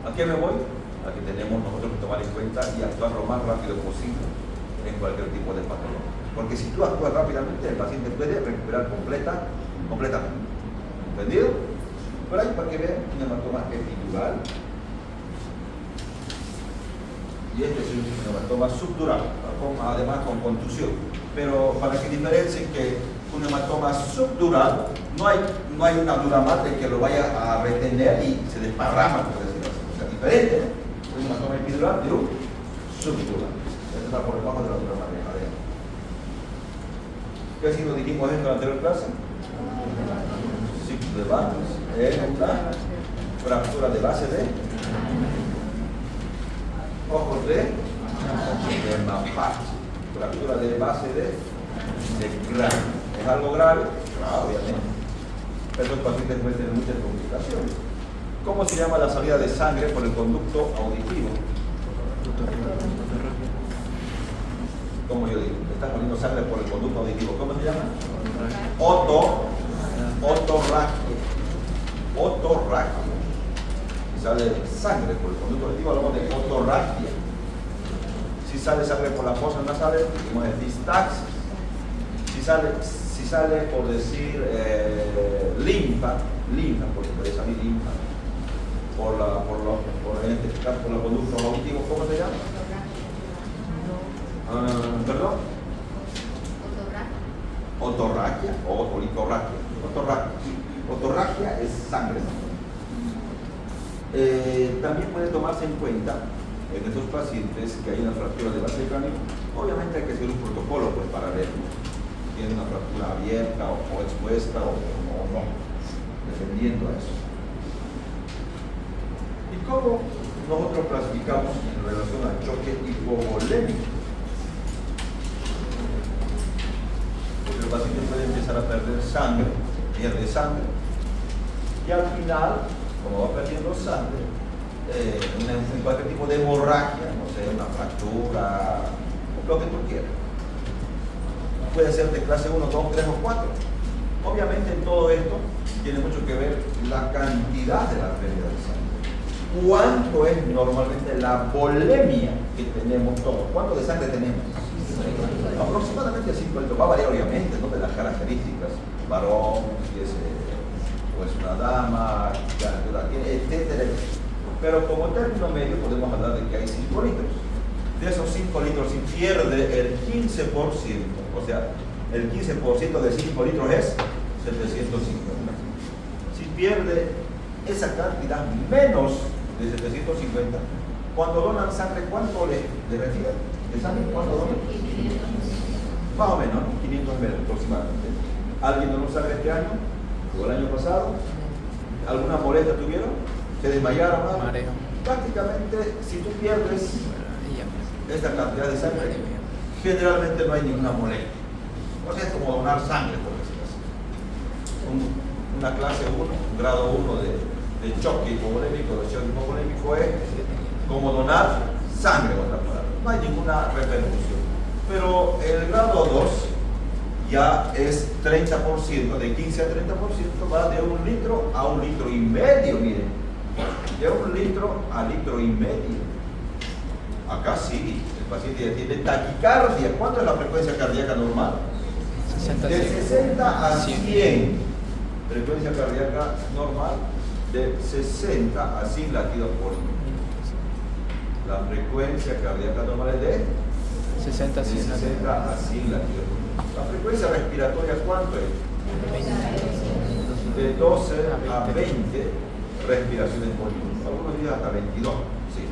¿A qué me voy? A que tenemos nosotros que tomar en cuenta y actuar lo más rápido posible en cualquier tipo de patología. Porque si tú actúas rápidamente, el paciente puede recuperar completamente. ¿Entendido? Por ahí para que vean un hematoma epidural. Y este es un hematoma subdural, además con contusión. Pero para que diferencien que un hematoma subdural no hay una dura madre que lo vaya a retener y se desparrama, por decirlo así. O sea, diferente, un hematoma epidural de un subdural. Este está por debajo de la dura madre. ¿Qué si lo dijimos en la anterior clase? Ciclo de Barnes es una fractura de base de ojos de Mapache, fractura de base de cráneo. ¿Es algo grave? Claro, obviamente. Estos pacientes pueden tener muchas complicaciones. ¿Cómo se llama la salida de sangre por el conducto auditivo? ¿Cómo yo digo? Está saliendo sangre por el conducto auditivo. ¿Cómo se llama? Otorraquia. Si sale sangre por el conducto auditivo, hablamos de otorraquia. Si sale sangre por la fosa nasal, decimos de distaxis. Si sale por decir linfa, porque puede salir linfa, en este caso por el conducto auditivo, ¿cómo se llama? ¿Perdón? Otorraquia o olitorraquia. Otorraquia es sangre. También puede tomarse en cuenta en estos pacientes que hay una fractura de base de cráneo. Obviamente hay que hacer un protocolo pues, para ver si tiene una fractura abierta o expuesta o no, dependiendo de eso. ¿Y cómo nosotros clasificamos en relación al choque hipovolémico? Porque el paciente puede empezar a perder sangre, pierde sangre, y al final como va perdiendo sangre, en cualquier tipo de hemorragia, no sé, una fractura, lo que tú quieras. Puede ser de clase 1, 2, 3 o 4. Obviamente en todo esto tiene mucho que ver la cantidad de la pérdida de sangre. ¿Cuánto es normalmente la volemia que tenemos todos? ¿Cuánto de sangre tenemos? Aproximadamente 5 litros. Va a variar obviamente, ¿no?, de las características. Varón, si es, o es una dama, qué altura tiene, etcétera. Pero como término medio podemos hablar de que hay 5 litros. De esos 5 litros, si pierde el 15%, o sea, el 15% de 5 litros es 750. Si pierde esa cantidad menos de 750, cuando donan sangre, ¿cuánto le retiran? ¿De sangre cuánto donan? Más o menos, ¿no? 500 ml aproximadamente. ¿Alguien donó sangre este año? ¿O el año pasado? ¿Alguna molestia tuvieron? ¿Se desmayaron? Mareo. Prácticamente, si tú pierdes esta cantidad de sangre, generalmente no hay ninguna molestia. O sea, es como donar sangre, por decirlo así. Una clase 1, un grado 1 de choque hipovolémico, de choque hipovolémico es como donar sangre, en otras palabras. No hay ninguna repercusión. Pero el grado 2 ya es 30%, de 15 a 30% va de 1 litro a 1,5 litros, miren. De 1 litro a 1,5 litros. Acá sí, el paciente ya tiene taquicardia. ¿Cuánto es la frecuencia cardíaca normal? 60, de 60 a 100. Frecuencia cardíaca normal de 60 a 100 latidos por minuto. La frecuencia cardíaca normal es de 60 a 100 latidos por minuto. La frecuencia respiratoria, ¿cuánto es? De 12 a 20 respiraciones por minuto. Algunos días hasta 22. Sí.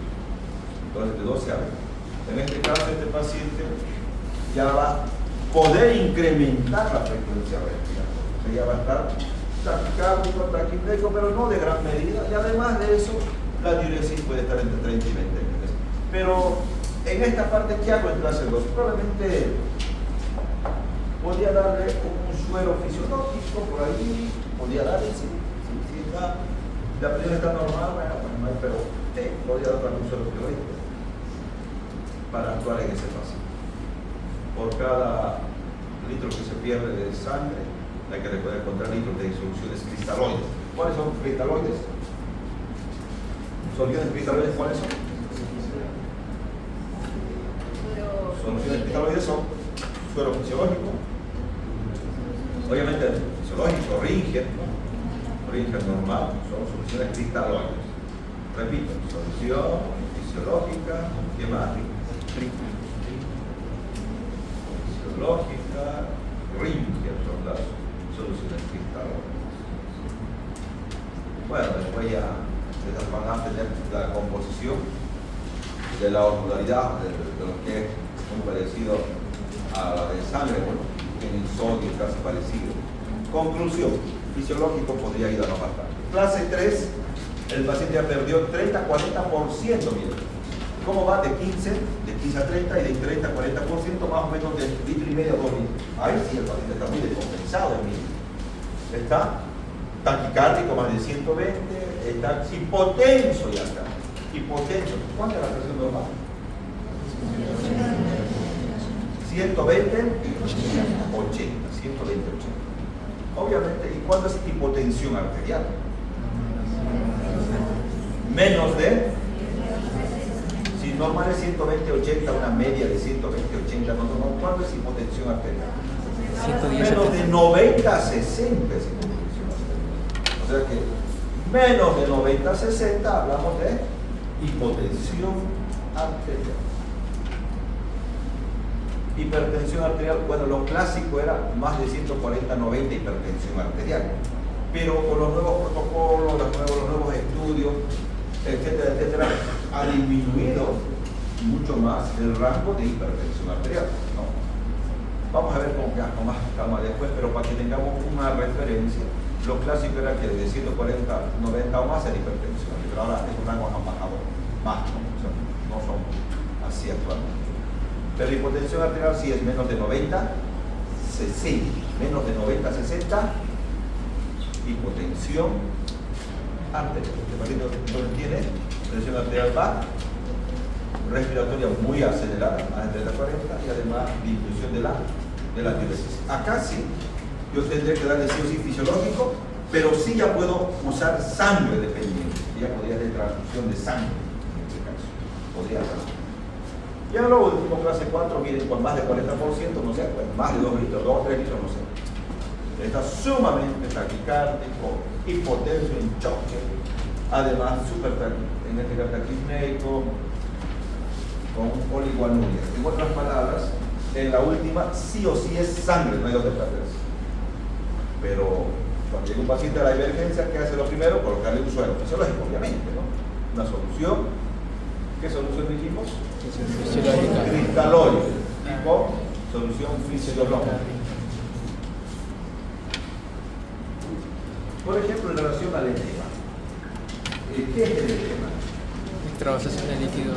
Entonces, de 12 a 20. En este caso, este paciente ya va a poder incrementar la frecuencia respiratoria. O sea, ya va a estar taquicárdico, taquipléjico, pero no de gran medida. Y además de eso, la diuresis puede estar entre 30 y 20 veces. Pero en esta parte, ¿qué hago en clase 2? Probablemente podría darle un suero fisiológico por ahí, podría darle, si la presión está normal, bueno, pues no hay, pero podría darle un suero fisiológico para actuar en ese paciente. Por cada litro que se pierde de sangre, hay que recordar contra litros de soluciones cristaloides. ¿Cuáles son cristaloides? ¿Soluciones cristaloides cuáles son? Soluciones cristaloides son suero fisiológico, obviamente fisiológico, Ringer, ¿no? Ringer normal, son soluciones cristaloides. Repito, solución fisiológica, ¿qué más? Fisiológica, Ringer son las soluciones cristaloides. Bueno, después ya van a tener la composición de la osmolaridad de lo que es muy parecido a la de sangre, bueno, tienen sodio casi parecido. Conclusión, fisiológico podría ayudarnos bastante. Clase 3, el paciente ya perdió 30-40%, miren. ¿Cómo va? De 15 a 30 y de 30 a 40%, más o menos de 1,5 litros a 2 litros. Ahí sí el paciente está muy descompensado, miren. Está taquicárdico más de 120, está hipotenso ya está. Hipotenso. ¿Cuánta es la presión normal? 120, 80. 120, 80. Obviamente, ¿y cuánto es hipotensión arterial? Menos de, si normal es 120, 80, una media de 120, 80, no normal, ¿cuánto es hipotensión arterial? 110, menos de 90 a 60 es hipotensión arterial. O sea que menos de 90 a 60 hablamos de hipotensión arterial. Hipertensión arterial, bueno, lo clásico era más de 140-90 hipertensión arterial, pero con los nuevos protocolos, los nuevos estudios, etcétera, etcétera, ha disminuido mucho más el rango de hipertensión arterial, ¿no? Vamos a ver con más calma después, pero para que tengamos una referencia, lo clásico era que de 140-90 o más era hipertensión, pero ahora esos rangos han bajado más, ¿no? O sea, no son así actualmente. Pero la hipotensión arterial sí es menos de 90, 60. Menos de 90, 60, hipotensión arterial. Este paciente entonces tiene presión arterial baja, respiratoria muy acelerada, más de 30-40, y además disminución de la diuresis. Acá sí, yo tendría que darle sí o sí fisiológico, pero sí ya puedo usar sangre dependiente. Ya podría hacer transfusión de sangre en este caso. Podría hacerlo. Ya luego último clase 4 vienen con más de 40%, no sé, pues más de 2 litros, 2 o 3 litros, no sé. Está sumamente taquicárdico, hipotenso en choque, además super en este caso taquisneico, con oliguanuria. En otras palabras, en la última sí o sí es sangre, no hay donde perderse. Pero cuando llega un paciente a la emergencia, ¿qué hace lo primero? Colocarle un suero fisiológico, obviamente, ¿no? Una solución. ¿Qué solución dijimos? Fisiológica. Cristalóide, tipo solución fisiológica. Por ejemplo, en relación al edema. ¿Qué es el edema? Extravasación de líquido.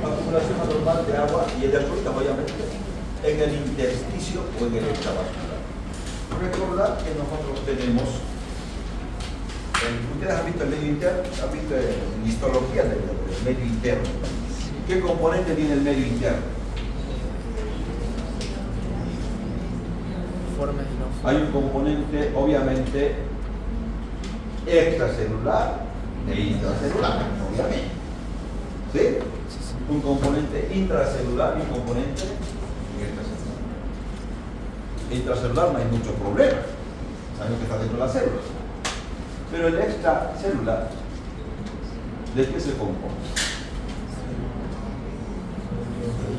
Acumulación anormal de agua y electrolitos, obviamente, en el intersticio o en el extravascular. Recordad que nosotros tenemos, ustedes han visto el medio interno, han visto en histología del medio interno. ¿Qué componente tiene el medio interno? Formas y no Hay un componente, obviamente, extracelular e intracelular, obviamente. ¿Sí? Un componente intracelular y un componente extracelular. Intracelular no hay mucho problema, sabemos que está dentro de las células. Pero el extracelular, ¿de qué se compone?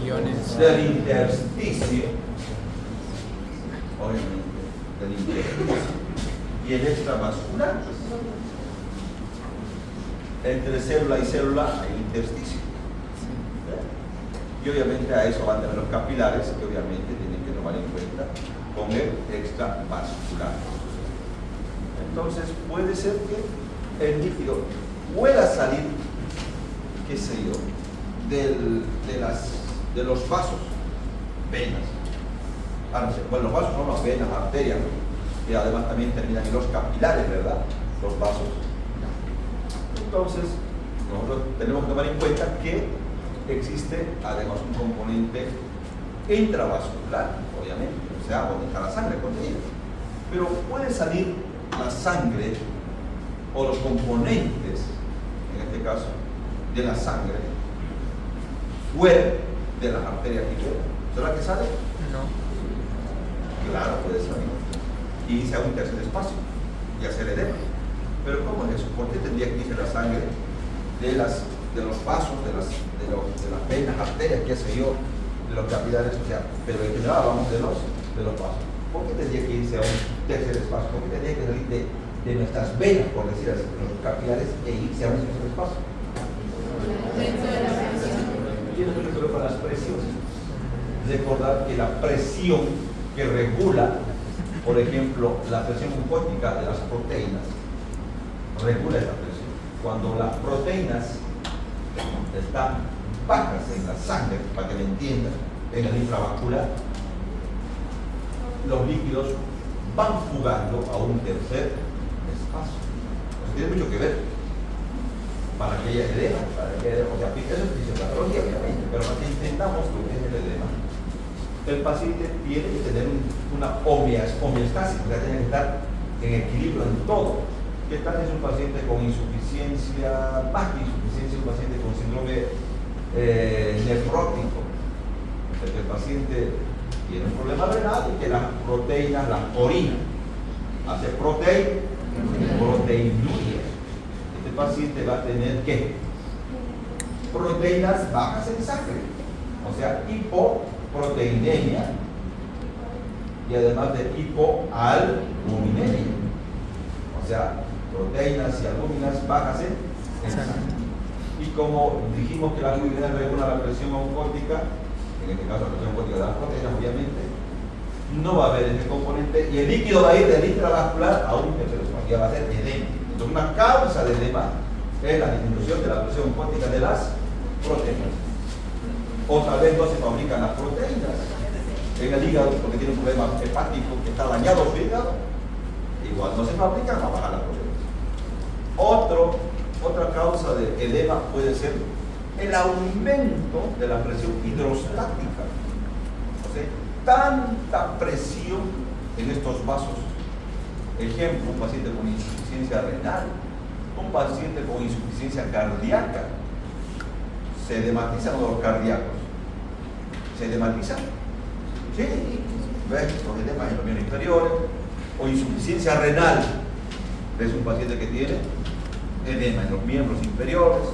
iones. Del intersticio, obviamente, del intersticio. Y el extravascular. Entre célula y célula hay intersticio. Y obviamente a eso van a tener los capilares, que obviamente tienen que tomar en cuenta con el extravascular. Entonces puede ser que el líquido pueda salir, qué sé yo, de los vasos, venas. Bueno, los vasos son las venas, arterias, y además también terminan en los capilares, ¿verdad? Los vasos. Entonces, nosotros tenemos que tomar en cuenta que existe además un componente intravascular, obviamente, o sea, donde está la sangre contenida. Pero puede salir la sangre o los componentes, en este caso, de la sangre, fuera de las arterias y venas. ¿Será que sale? No. Claro, puede salir. Y irse a un tercer espacio y hacer edema. Pero ¿cómo es eso? ¿Por qué tendría que irse la sangre de los vasos, de las venas, arterias, qué sé yo, de los capilares? O sea, pero en general hablamos de los vasos. ¿Por qué tendría que irse a un tercer espacio? ¿Por qué tendría que salir de nuestras venas, por decir así, de los capilares, e irse a un tercer espacio? Tiene mucho que ver con las presiones. Recordar que la presión que regula, por ejemplo, la presión oncótica de las proteínas, regula esa presión. Cuando las proteínas están bajas en la sangre, para que me entiendan, en el intravascular, los líquidos van jugando a un tercer espacio. Eso tiene mucho que ver. Para que haya edema, o sea, eso es fisiopatología, obviamente, pero para que entendamos lo que es el edema, el paciente tiene que tener una homeostasis, o sea, tiene que estar en equilibrio en todo. ¿Qué tal es un paciente con insuficiencia, más que insuficiencia, un paciente con síndrome nefrótico? O sea, que el paciente tiene un problema renal y que las proteínas, las orina, hace proteinuria. Este paciente va a tener ¿qué? Proteínas bajas en sangre, o sea, hipoproteinemia y además de hipoalbuminemia, o sea, proteínas y albúminas bajas en sangre. Y como dijimos que la albuminina regula la presión oncótica, en este caso la presión oncótica de las proteínas, obviamente, no va a haber ese componente y el líquido va a ir del intravascular a un tercer espacio, ya va a ser edema. Entonces, una causa de edema es la disminución de la presión oncótica de las proteínas. O tal vez no se fabrican las proteínas en el hígado porque tiene un problema hepático que está dañado su hígado, igual no se fabrican, va a bajar las proteínas. Otra causa de edema puede ser el aumento de la presión hidrostática. O sea, tanta presión en estos vasos. Ejemplo, un paciente con insuficiencia renal, un paciente con insuficiencia cardíaca. Se edematizan los cardíacos. ¿Se edematizan? Sí. ¿Ves? Los edemas en los miembros inferiores. O insuficiencia renal. ¿Ves un paciente que tiene edema en los miembros inferiores?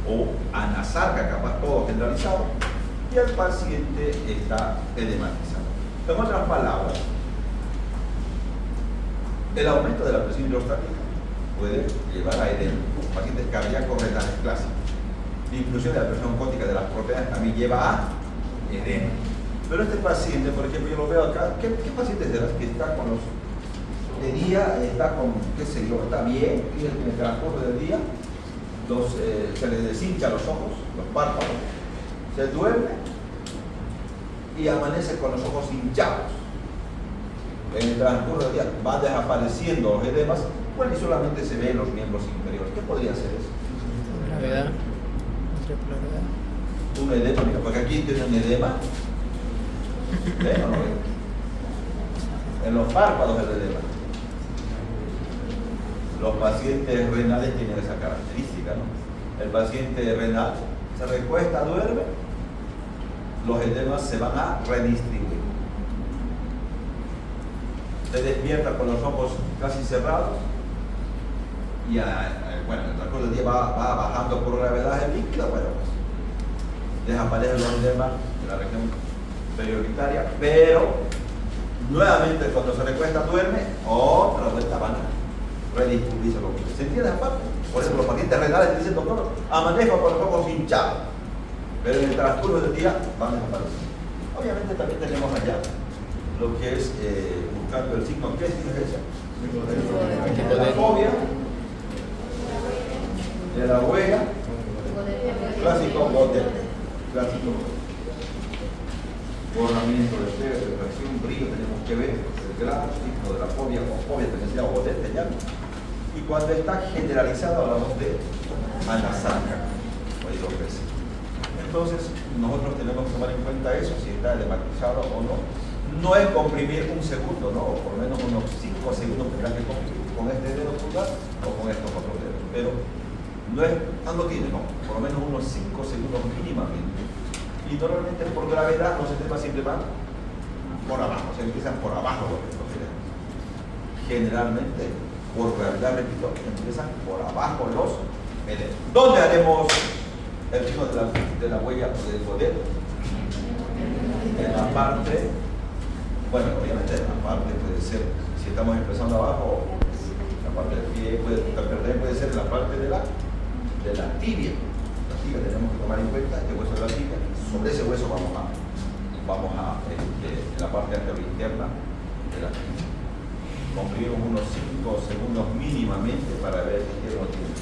O anasarca, capaz todo generalizado. Y el paciente está edematizado. En otras palabras, el aumento de la presión hidrostática puede llevar a edema. Pacientes cardíacos renales clásicos. La inclusión de la presión osmótica de las proteínas también lleva a edema. Pero este paciente, por ejemplo, yo lo veo acá, ¿qué paciente será que está con los de día, está con, qué sé yo, está bien, y en el transcurso del día se le deshincha los ojos, los párpados, se duerme y amanece con los ojos hinchados? En el transcurso del día van desapareciendo los edemas, bueno, y solamente se ven los miembros inferiores. ¿Qué podría ser eso? Gravedad. Gravedad. Un edema, mira, porque aquí tiene un edema. ¿Ven o no ven? En los párpados el edema. Los pacientes renales tienen esa característica, ¿no? El paciente renal se recuesta, duerme, los edemas se van a redistribuir. Se despierta con los ojos casi cerrados y bueno, en el transcurso del día va bajando por gravedad el líquido, bueno, pues desaparecen los edemas en la región perioritaria, pero nuevamente cuando se recuesta duerme, otra vuelta van a redistribuirse los líquidos. ¿Se entiende aparte? Por eso los pacientes renales dicen, doctor, amanezco con los ojos hinchados, pero en el transcurso del día van desapareciendo. Obviamente también tenemos allá lo que es buscando el signo. ¿Qué signo es ese? De la fobia, de la huella, clásico bote, clásico borramiento de feo, refracción, brillo, tenemos que ver el grado, signo de la fobia o fobia tendencial o bote, ya. Y cuando está generalizado hablamos de anasarca o hidropesia. Entonces nosotros tenemos que tomar en cuenta eso, si está edematizado o no. No es comprimir un segundo, ¿no? O por lo menos unos 5 segundos tendrán que comprimir con este dedo pulgar o con estos otros dedos. Pero no es, no tiene, no. Por lo menos unos 5 segundos mínimamente. Y normalmente por gravedad los edemas siempre van por abajo, se empiezan por abajo los edemas. Generalmente, por gravedad, repito, empiezan por abajo los edemas. ¿Dónde haremos el signo de la huella o del modelo? En la parte. Bueno, obviamente la parte puede ser, si estamos empezando abajo, la parte del pie puede ser en la parte de la tibia. La tibia tenemos que tomar en cuenta este hueso de la tibia. Sobre ese hueso vamos a en la parte anterior interna de la tibia. Comprimimos unos 5 segundos mínimamente para ver qué lo tiene.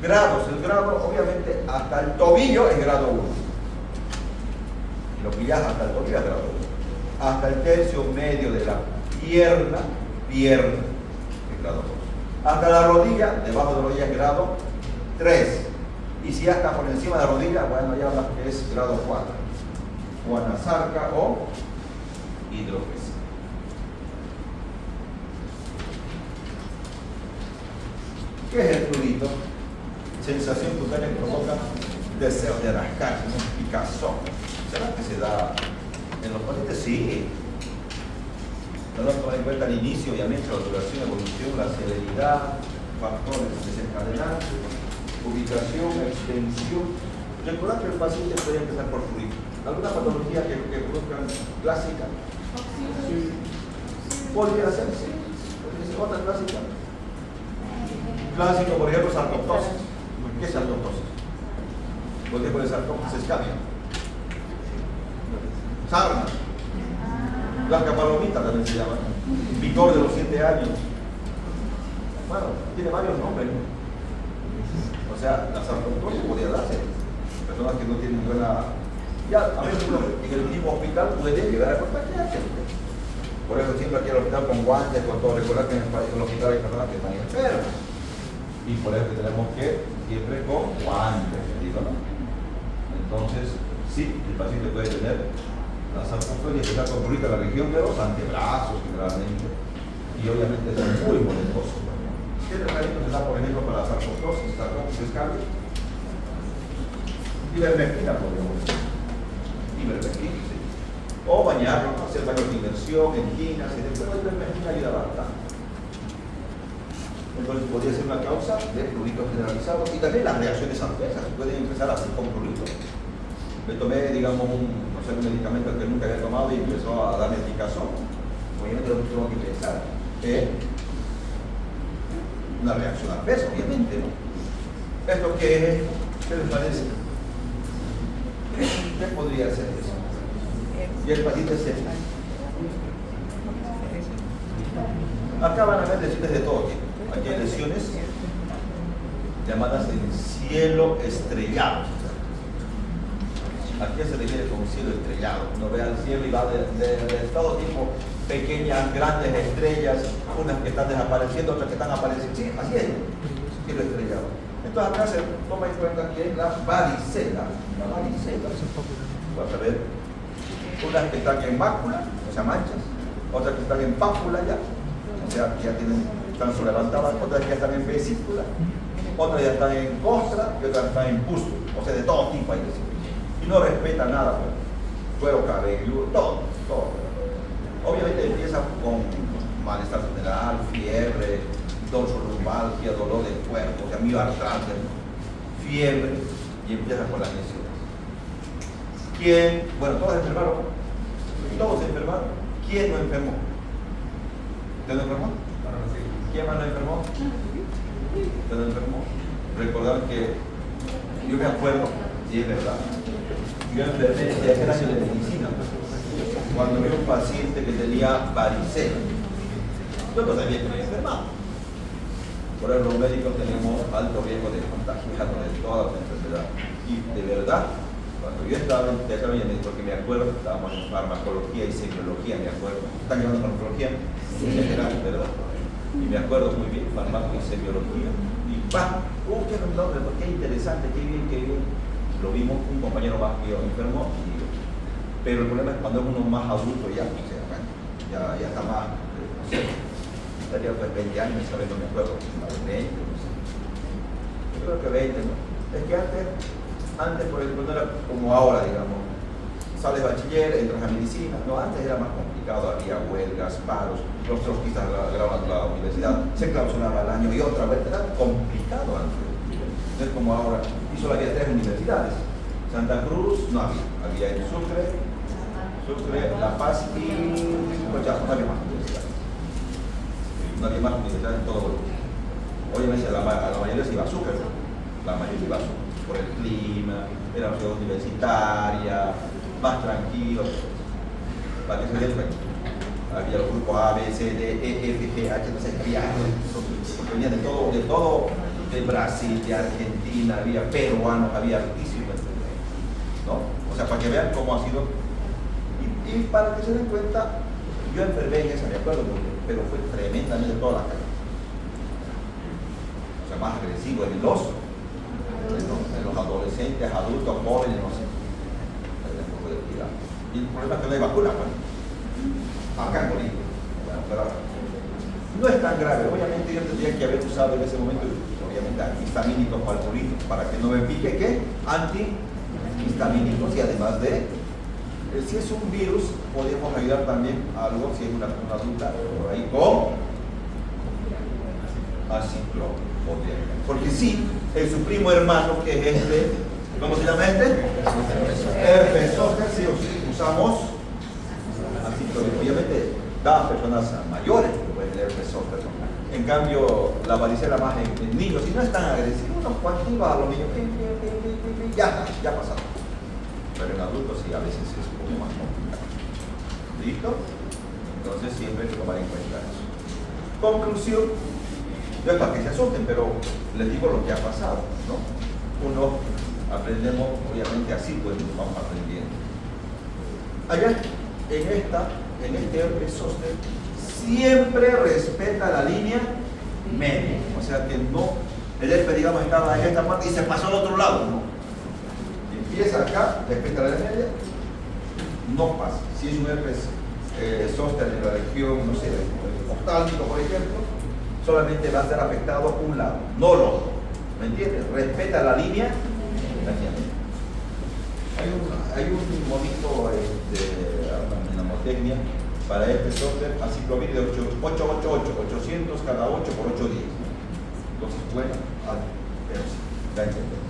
Grados, el grado obviamente hasta el tobillo es grado 1. Si lo pillas hasta el tobillo es grado 1. Hasta el tercio medio de la pierna, es grado 2. Hasta la rodilla, debajo de la rodilla es grado 3. Y si ya está por encima de la rodilla, bueno, ya hablas que es grado 4. O anasarca o hidropesia. ¿Qué es el prurito? Sensación cutánea que provoca deseo de rascarse, un picazón. ¿Será que se da en los pacientes? Sí. Tenemos que tomar en cuenta el inicio, obviamente, la duración, la evolución, la celeridad, factores desencadenantes, ubicación, extensión. Recordad que el paciente puede empezar por prurito. ¿Alguna patología que produzcan clásica? ¿Podría ser? Sí. ¿Podría ser otra clásica? Clásico, por ejemplo, sarcoptosis. ¿Qué es sarcoptosis? ¿Por qué puede sarcoptosis? Escabia. Sarna. Blanca palomita también se llama. Picor de los 7 años. Bueno, tiene varios nombres, ¿no? O sea, la sarcoptosis podría darse. Personas que no tienen buena. Ya, a veces uno en el mismo hospital puede llegar a contagiarse. Por eso siempre aquí al hospital con guantes, con todo. Recordar que en el hospital hay personas que están enfermas. Y por eso tenemos que siempre con guantes, digo, ¿no? Entonces, sí, el paciente puede tener la sarcopenia que está concurrida en la región de los antebrazos generalmente, y obviamente es muy molestoso. ¿Qué tratamiento se da, por ejemplo, para la sarcoposis, sarcopenia escabio? Ivermectina, podríamos decir. Ivermectina, sí. O bañar, hacer baños de inmersión, enginas, y después la ivermectina ayuda bastante. Entonces podría ser una causa de prurito generalizado, y también las reacciones adversas pueden empezar así con prurito. Me tomé, digamos, un medicamento que nunca había tomado y empezó a darme picazón. Obviamente lo tengo que pensar. Una reacción adversa, obviamente, ¿no? ¿Esto qué les parece? ¿Qué podría ser eso? Y el paciente se... Acá van a ver lesiones de todo tipo. Aquí hay lesiones llamadas en cielo estrellado. ¿A qué se refiere con cielo estrellado? Uno ve al cielo y va de todo tipo, pequeñas, grandes estrellas, unas que están desapareciendo, otras que están apareciendo. Sí, así es, cielo estrellado. Entonces acá se toma en cuenta que es la varicela. La varicela. Vas a ver unas que están en mácula, o sea, manchas, otras que están en pápula ya, o sea, que ya están sobrelevantadas, otras que ya están en vesícula, otras ya están en costra y otras están en pústulo, o sea, de todo tipo hay lesiones. Y no respeta nada, pues. Cuero cabelludo, todo. Obviamente empieza con malestar general, fiebre, dorsolumbalgia, dolor del cuerpo, o sea, mioartralgia, fiebre, y empieza con las lesiones. ¿Quién? Bueno, todos enfermaron. Todos enfermaron. ¿Quién no enfermó? ¿Usted no enfermó? ¿Quién más no enfermó? ¿Usted no enfermó? Recordar que yo me acuerdo, y es verdad, yo enfermé en el año de medicina cuando vi un paciente que tenía varicela. Yo no sabía que me había enfermado. Por eso los médicos tenemos alto riesgo de contagiarnos de toda la enfermedad. Y de verdad, cuando yo estaba en desarrollo, porque me acuerdo, estábamos en farmacología y semiología, me acuerdo. ¿Están llevando farmacología? Sí. En general, ¿verdad? Y me acuerdo muy bien, farmacología y semiología. Y ¡pam! ¡Qué interesante, qué bien! Lo vimos, un compañero más mío enfermo, pero el problema es cuando es uno más adulto ya, o sea, ya está más, no sé, estaría pues 20 años, ¿sabes? No me acuerdo, 20, no sé. Yo creo que 20, ¿no? Es que antes por ejemplo, no era como ahora, digamos, sales bachiller, entras a medicina, no, antes era más complicado, había huelgas, paros, los trotskistas grababan la universidad, se clausuraba el año y otra vez, era complicado antes, no es como ahora, y solo había 3 universidades, Santa Cruz no había en Sucre, La Paz y Cochazo, no había más universidades. No había más universidades en todo Bolivia. Obviamente a la mayoría se iba a Sucre, la mayoría iba a Sucre, por el clima, era una ciudad universitaria, más tranquilo, para que se den cuenta. Había los grupos A, B, C, D, E, F, G, H, no sé, había, porque venían de todo, de Brasil, de Argentina, había peruanos, había altísimos, ¿no? O sea, para que vean cómo ha sido. Y para que se den cuenta, yo enfermé en esa, me acuerdo muy bien, pero fue tremendamente toda la cara. O sea, más agresivo, en los adolescentes, adultos, jóvenes, no sé. Y el problema es que no hay vacuna, pues. Acá en Bolivia. Bueno, pero no es tan grave. Obviamente yo tendría que haber usado en ese momento, obviamente, antihistamínicos para el purito, para que no me pique, ¿qué? Antihistamínicos, y además de, si es un virus, podemos ayudar también a algo, si es una duda, por ahí, con aciclovir. Porque sí, es su primo hermano, que es este, ¿cómo se llama este? Herpes zóster, sí, usamos aciclovir. Obviamente, da a personas mayores que pueden tener herpes zóster, ¿no? En cambio, la varicela más en niños, si no es tan agresivo, uno coactiva a los niños, ya pasó. Pero en adultos sí, a veces es un poco más complicado. ¿Listo? Entonces siempre hay que tomar en cuenta eso. Conclusión, no es para que se asusten, pero les digo lo que ha pasado, ¿no? Uno aprendemos, obviamente así, pues vamos aprendiendo. Allá, en este herpes zóster, siempre respeta la línea media, o sea que no El herpes, digamos, estaba en esta parte y se pasó al otro lado, ¿no? Empieza acá, respeta la media, no pasa. Si es un herpes zóster en la región, no sé, oftálmico, por ejemplo, solamente va a ser afectado un lado, no el otro. ¿Me entiendes? Respeta la línea. Hay un monito de mnemotecnia para este software, aciclovir de 888, 800 cada 8 por 8 días. Entonces, bueno, ya entendemos.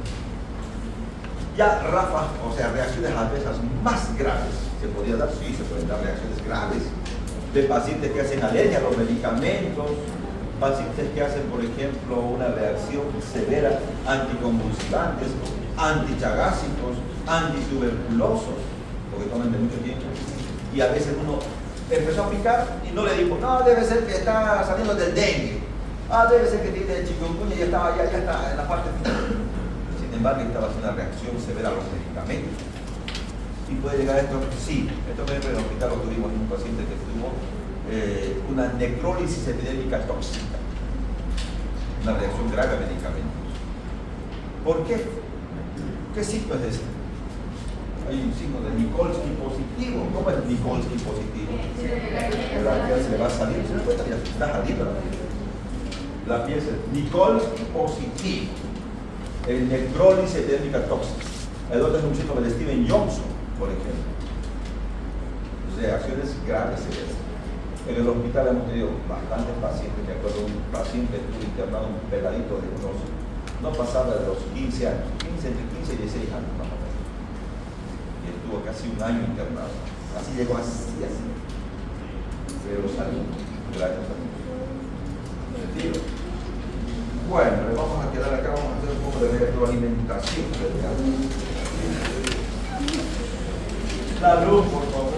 Ya Rafa, o sea, reacciones adversas más graves, ¿se podría dar? Sí, se pueden dar reacciones graves de pacientes que hacen alergia a los medicamentos, pacientes que hacen, por ejemplo, una reacción severa anticonvulsivantes, antichagásicos, antituberculosos, porque toman de mucho tiempo, y a veces uno empezó a picar y no le dijo, no, debe ser que está saliendo del dengue, debe ser que tiene chikungunya y ya está en la parte final. Sin embargo, estaba haciendo una reacción severa a los medicamentos. ¿Y puede llegar a esto? Sí, esto en el hospital lo tuvimos en un paciente que tuvo una necrólisis epidémica tóxica, una reacción grave a medicamentos. ¿Por qué? ¿Qué signo es este? Hay un signo de Nikolsky positivo. ¿Cómo es Nikolsky positivo? La piel se le va a salir, ¿se da cuenta? Ya está saliendo la piel. Nikolsky positivo. El necrólisis epidémica tóxica. El otro es un síndrome de Steven Johnson, por ejemplo. Reacciones graves severas. En el hospital hemos tenido bastantes pacientes. Me acuerdo de un paciente que estuvo internado, un peladito de unos, no pasaba de los 15 años, entre 15 y 16 años más o menos. Y estuvo casi un año internado. Así llegó así. Pero salió, gracias a Dios. ¿Entendido? Bueno, le vamos a quedar acá, vamos a hacer un poco de retroalimentación. La luz, por favor.